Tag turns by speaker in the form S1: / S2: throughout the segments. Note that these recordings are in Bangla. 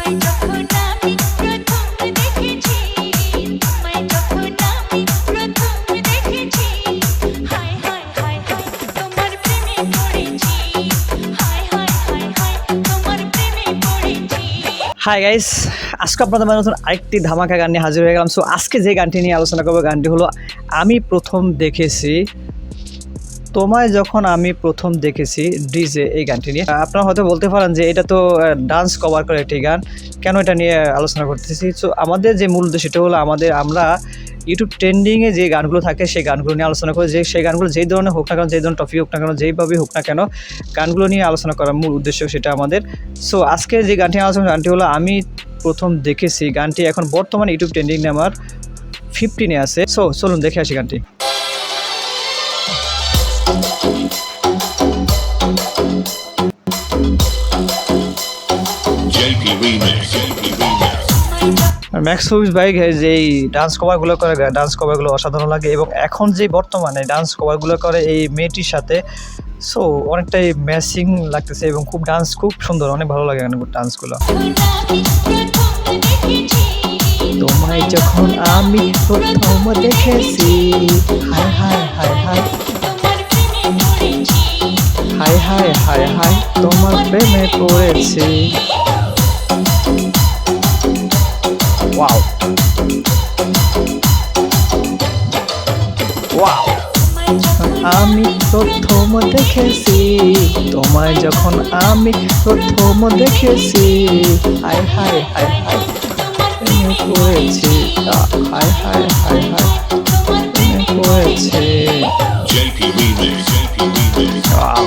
S1: হাই গাইস, আজকে আপনাদের নতুন আরেকটি ধামাকা গান নিয়ে হাজির হয়ে গেলাম। সো আজকে যে গানটি নিয়ে আলোচনা করবো গানটি হলো আমি প্রথম দেখেছি তোমায় যখন আমি প্রথম দেখেছি ডিজে। এই গানটি নিয়ে আপনারা হয়তো বলতে পারেন যে এটা তো ডান্স কভার করে একটি গান, কেন এটা নিয়ে আলোচনা করতেছি। সো আমাদের যে মূল উদ্দেশ্য সেটা হলো আমরা ইউটিউব ট্রেন্ডিংয়ে যে গানগুলো থাকে সেই গানগুলো নিয়ে আলোচনা করি, যে সেই গানগুলো যেই ধরনের হোক না কেন, যেই ধরনের টপিক হোক না কেন, যেইভাবে হোক না কেন, গানগুলো নিয়ে আলোচনা করার মূল উদ্দেশ্য সেটা আমাদের। সো আজকে যে গানটি আলোচনা, গানটি হলো আমি প্রথম দেখেছি। গানটি এখন বর্তমানে ইউটিউব ট্রেন্ডিং নাম্বার 15-এ আছে। সো চলুন দেখে আসি গানটি। ম্যাক্স মুভিজ ভাই যেই ডান্স কভারগুলো করে, ডান্স কভারগুলো অসাধারণ লাগে। এবং এখন যে বর্তমানে ডান্স কভারগুলো করে এই মেয়েটির সাথে, সো অনেকটাই ম্যাচিং লাগতেছে এবং ডান্স খুব সুন্দর, অনেক ভালো লাগে ডান্সগুলো। তোমায় যখন আমি প্রথম দেখেছি, high high high high high high high high তোমার প্রেমে পড়েছি। ওয়াও ওয়াও, আমি প্রথম দেখেছি তোমায় যখন আমি প্রথম দেখেছি, হাই হাই হাই হাই প্রেমে পড়েছি, হাই হাই হাই হাই প্রেমে পড়েছি। Wow,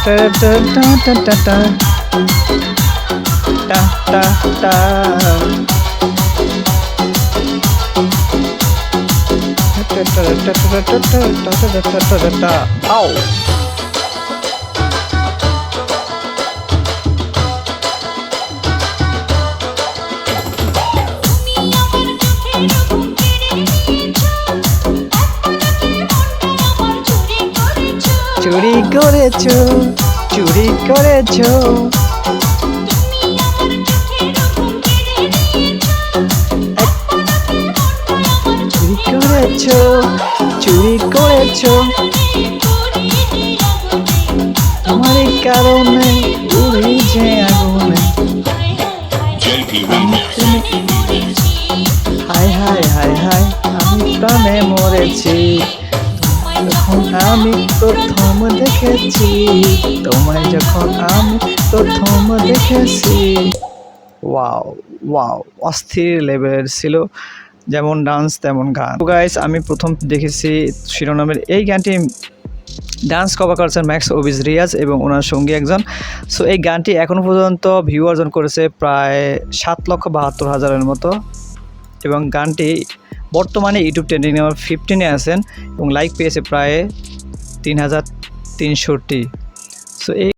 S1: ta ta ta ta ta ta ta ta ta Ow! চুরি করেছো, চুরি করেছো, চুরি করেছো, চুরি করেছো, তোমার কারণে উড়ে যে আগুনে, হাই হাই হাই হাই আমি প্রাণে মরেছি যখন আমি প্রথম দেখেছি, তোমায় যখন আমি প্রথম দেখেছি। ওয়াও ওয়াও, অস্থির লেভেলের ছিল, যেমন ডান্স তেমন গান। গাইস, আমি প্রথম দেখেছি শিরোনামের এই গানটি ডান্স কভার করেছেন ম্যাক্স মুভিজ রিয়াজ এবং ওনার সঙ্গী একজন। সো এই গানটি এখনও পর্যন্ত ভিউ অর্জন করেছে প্রায় 7,72,000-এর মতো এবং গানটি বর্তমানে ইউটিউব ট্রেন্ডিং নাম্বার 15-এ আছেন এবং লাইক পেয়েছে প্রায় 3,300টি। সো এই